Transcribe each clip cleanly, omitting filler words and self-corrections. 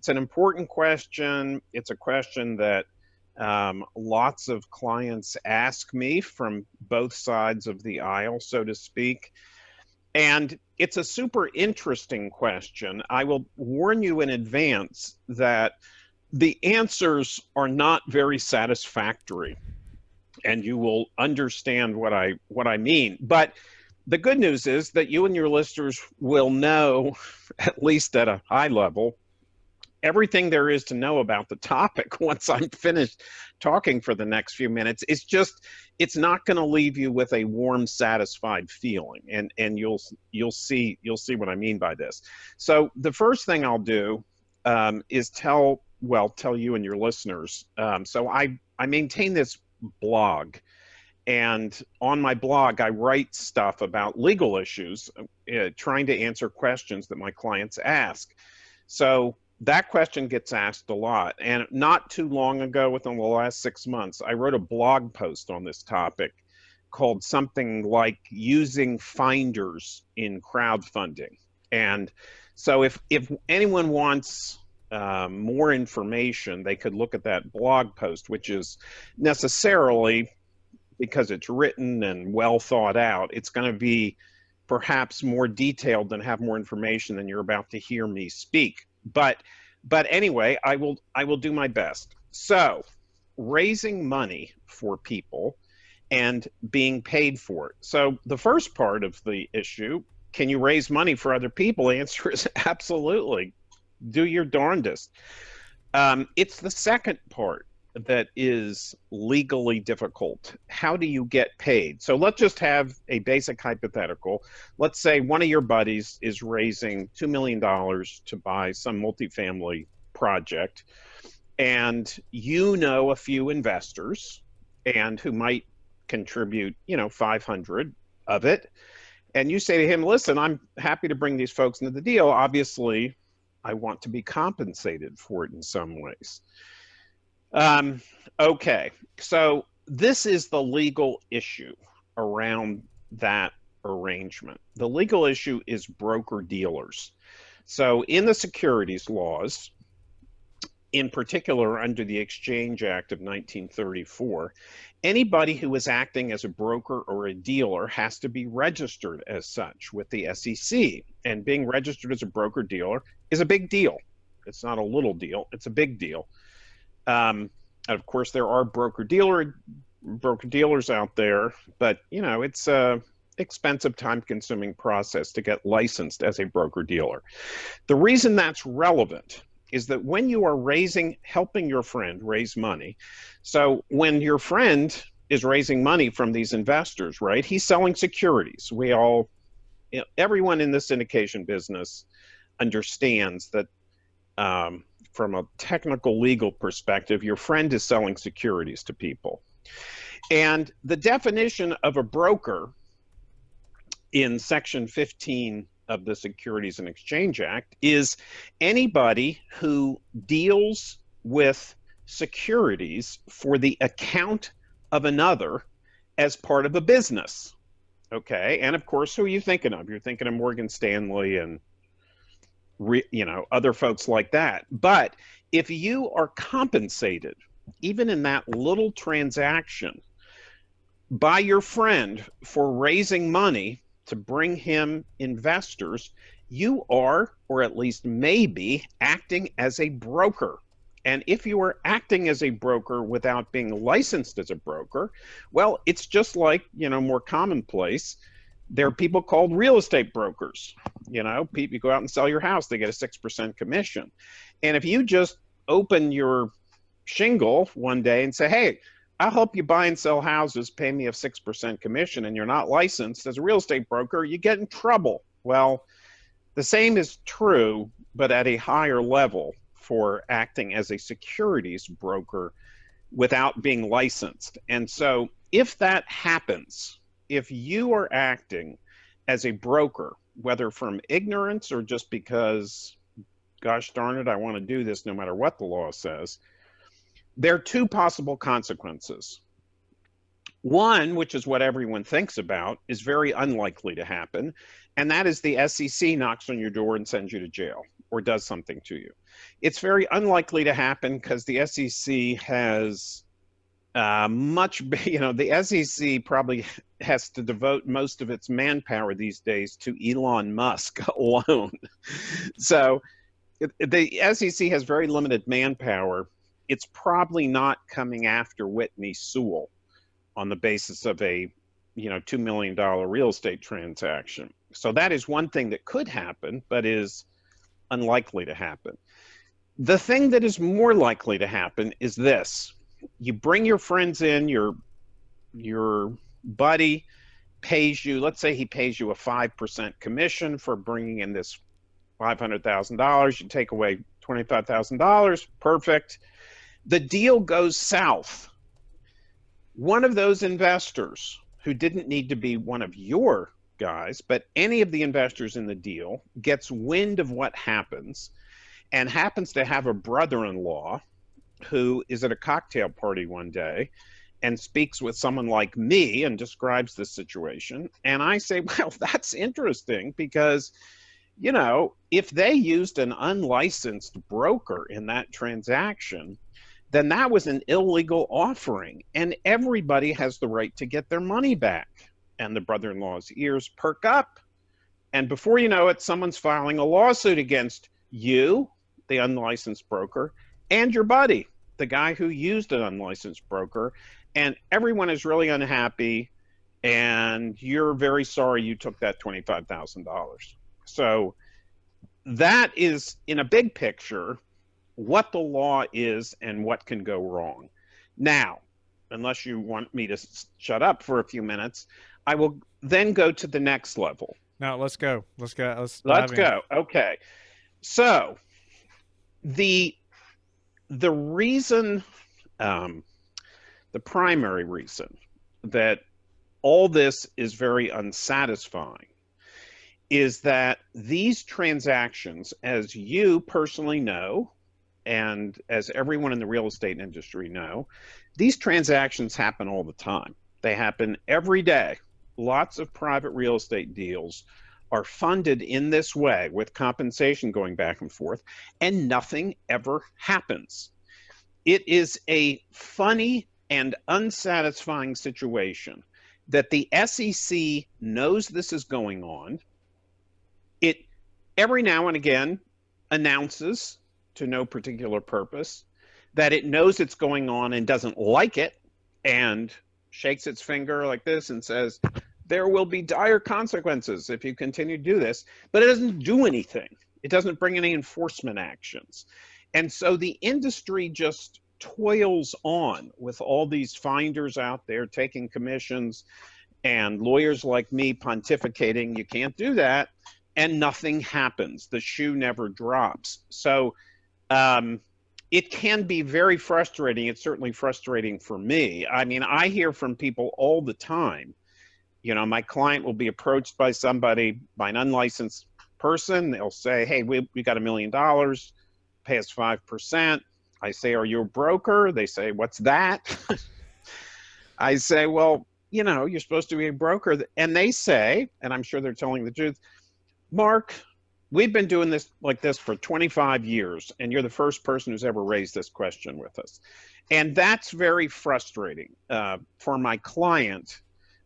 It's an important question. It's a question that lots of clients ask me from both sides of the aisle, so to speak. And it's a super interesting question. I will warn you in advance that the answers are not very satisfactory, and you will understand what I mean. But the good news is that you and your listeners will know, at least at a high level, everything there is to know about the topic once I'm finished talking for the next few minutes. It's not going to leave you with a warm, satisfied feeling, and you'll see what I mean by this. So the first thing I'll do is tell you and your listeners. So I maintain this blog, and on my blog I write stuff about legal issues, trying to answer questions that my clients ask. So that question gets asked a lot. And not too long ago, within the last 6 months, I wrote a blog post on this topic called something like using finders in crowdfunding. And so if anyone wants more information, they could look at that blog post, which is necessarily, because it's written and well thought out, it's going to be perhaps more detailed and have more information than you're about to hear me speak. But anyway, I will do my best. So, raising money for people and being paid for it. So the first part of the issue, can you raise money for other people? The answer is absolutely. Do your darndest. It's the second part that is legally difficult. How do you get paid? So let's just have a basic hypothetical. Let's say one of your buddies is raising $2 million to buy some multifamily project, and you know a few investors and who might contribute, 500 of it. And you say to him, listen, I'm happy to bring these folks into the deal. Obviously, I want to be compensated for it in some ways. Okay, so this is the legal issue around that arrangement. The legal issue is broker-dealers. So in the securities laws, in particular under the Exchange Act of 1934, anybody who is acting as a broker or a dealer has to be registered as such with the SEC. And being registered as a broker-dealer is a big deal. It's not a little deal, it's a big deal. And of course, there are broker-dealers out there, but it's a expensive, time-consuming process to get licensed as a broker-dealer. The reason that's relevant is that when you are helping your friend raise money, so when your friend is raising money from these investors, right, he's selling securities. Everyone in the syndication business understands that from a technical legal perspective, your friend is selling securities to people. And the definition of a broker in Section 15 of the Securities and Exchange Act is anybody who deals with securities for the account of another as part of a business. Okay, and of course, who are you thinking of? You're thinking of Morgan Stanley and other folks like that. But if you are compensated, even in that little transaction, by your friend for raising money to bring him investors, you are, or at least maybe, acting as a broker. And if you are acting as a broker without being licensed as a broker, well, it's just like, more commonplace. There are people called real estate brokers. You go out and sell your house, they get a 6% commission. And if you just open your shingle one day and say, hey, I'll help you buy and sell houses, pay me a 6% commission, and you're not licensed as a real estate broker, you get in trouble. Well, the same is true, but at a higher level for acting as a securities broker without being licensed. And so if that happens, if you are acting as a broker, whether from ignorance or just because, gosh darn it, I want to do this no matter what the law says, there are two possible consequences. One, which is what everyone thinks about, is very unlikely to happen, and that is the SEC knocks on your door and sends you to jail or does something to you. It's very unlikely to happen because the SEC has the SEC probably has to devote most of its manpower these days to Elon Musk alone. So the SEC has very limited manpower. It's probably not coming after Whitney Sewell on the basis of a $2 million real estate transaction. So that is one thing that could happen, but is unlikely to happen. The thing that is more likely to happen is this. You bring your friends in, your buddy pays you, let's say he pays you a 5% commission for bringing in this $500,000. You take away $25,000, perfect. The deal goes south. One of those investors, who didn't need to be one of your guys, but any of the investors in the deal, gets wind of what happens and happens to have a brother-in-law who is at a cocktail party one day and speaks with someone like me and describes the situation. And I say, well, that's interesting because, if they used an unlicensed broker in that transaction, then that was an illegal offering, and everybody has the right to get their money back. And the brother-in-law's ears perk up, and before you know it, someone's filing a lawsuit against you, the unlicensed broker, and your buddy, the guy who used an unlicensed broker, and everyone is really unhappy, and you're very sorry you took that $25,000. So that is, in a big picture, what the law is and what can go wrong. Now, unless you want me to shut up for a few minutes, I will then go to the next level. No, let's go. Let's go. Okay. So the reason, the primary reason that all this is very unsatisfying is that these transactions, as you personally know, and as everyone in the real estate industry know, these transactions happen all the time. They happen every day. Lots of private real estate deals are funded in this way, with compensation going back and forth, and nothing ever happens. It is a funny and unsatisfying situation that the SEC knows this is going on. It every now and again announces, to no particular purpose, that it knows it's going on and doesn't like it, and shakes its finger like this and says, there will be dire consequences if you continue to do this, but it doesn't do anything. It doesn't bring any enforcement actions. And so the industry just toils on with all these finders out there taking commissions and lawyers like me pontificating, you can't do that, and nothing happens. The shoe never drops. So it can be very frustrating. It's certainly frustrating for me. I mean, I hear from people all the time. My client will be approached by somebody, by an unlicensed person. They'll say, hey, we got $1 million, pay us 5%. I say, are you a broker? They say, what's that? I say, well, you're supposed to be a broker. And they say, and I'm sure they're telling the truth, Mark, we've been doing this like this for 25 years, and you're the first person who's ever raised this question with us. And that's very frustrating for my client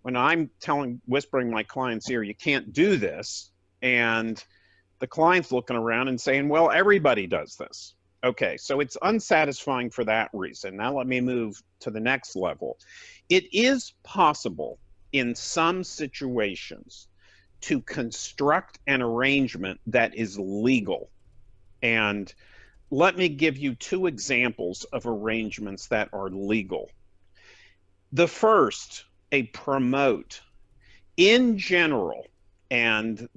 when I'm whispering my client's ear, you can't do this. And the client's looking around and saying, well, everybody does this. Okay, so it's unsatisfying for that reason. Now let me move to the next level. It is possible in some situations to construct an arrangement that is legal. And let me give you 2 examples of arrangements that are legal. The first, a promote. In general, and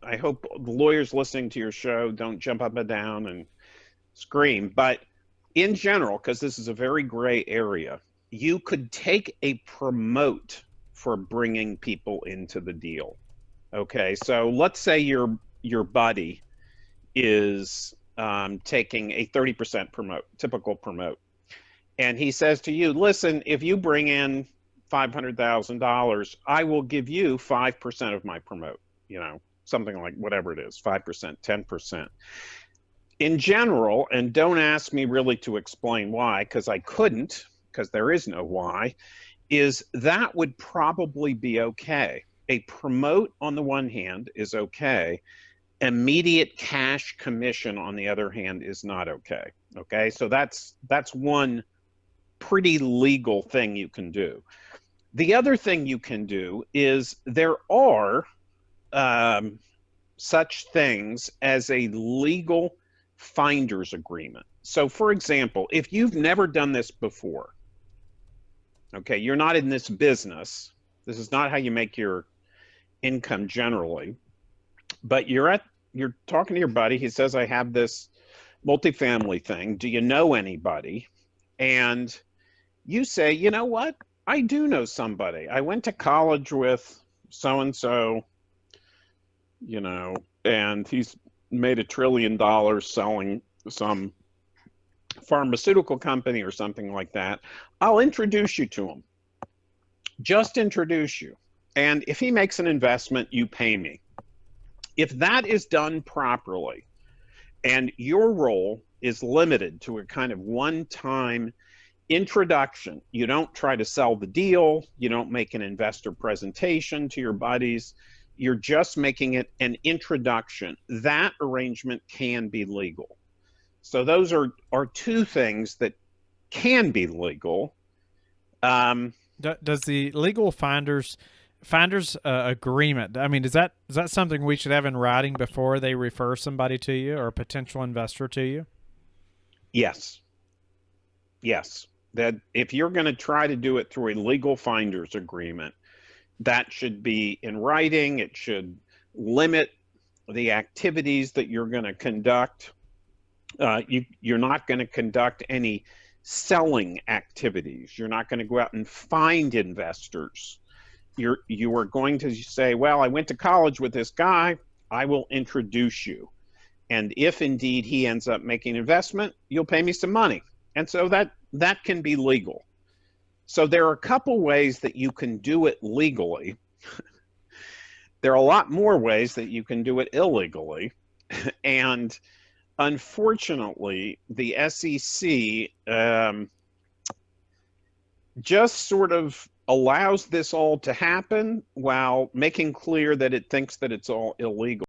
I hope the lawyers listening to your show don't jump up and down and scream, but in general, because this is a very gray area, you could take a promote for bringing people into the deal. Okay, so let's say your buddy is taking a 30% promote, typical promote, and he says to you, listen, if you bring in $500,000, I will give you 5% of my promote, something like whatever it is, 5%, 10%. In general, and don't ask me really to explain why, because I couldn't, because there is no why, is that would probably be okay. A promote on the one hand is okay. Immediate cash commission on the other hand is not okay. Okay, so that's one pretty legal thing you can do. The other thing you can do is there are such things as a legal finder's agreement. So for example, if you've never done this before, okay, you're not in this business, this is not how you make your income generally, but you're talking to your buddy, he says, I have this multifamily thing, do you know anybody? And you say, you know what, I do know somebody. I went to college with so-and-so, and he's made $1 trillion selling some pharmaceutical company or something like that. I'll introduce you to him. Just introduce you. And if he makes an investment, you pay me. If that is done properly, and your role is limited to a kind of one-time introduction, you don't try to sell the deal, you don't make an investor presentation to your buddies, you're just making it an introduction, that arrangement can be legal. So those are two things that can be legal. Does the legal finder's agreement, I mean, is that something we should have in writing before they refer somebody to you or a potential investor to you? Yes. That if you're going to try to do it through a legal finder's agreement, that should be in writing. It should limit the activities that you're going to conduct. You're not going to conduct any selling activities. You're not going to go out and find investors. You are going to say, well, I went to college with this guy, I will introduce you. And if indeed he ends up making an investment, you'll pay me some money. And so that can be legal. So there are a couple ways that you can do it legally. There are a lot more ways that you can do it illegally. And unfortunately, the SEC just sort of allows this all to happen while making clear that it thinks that it's all illegal.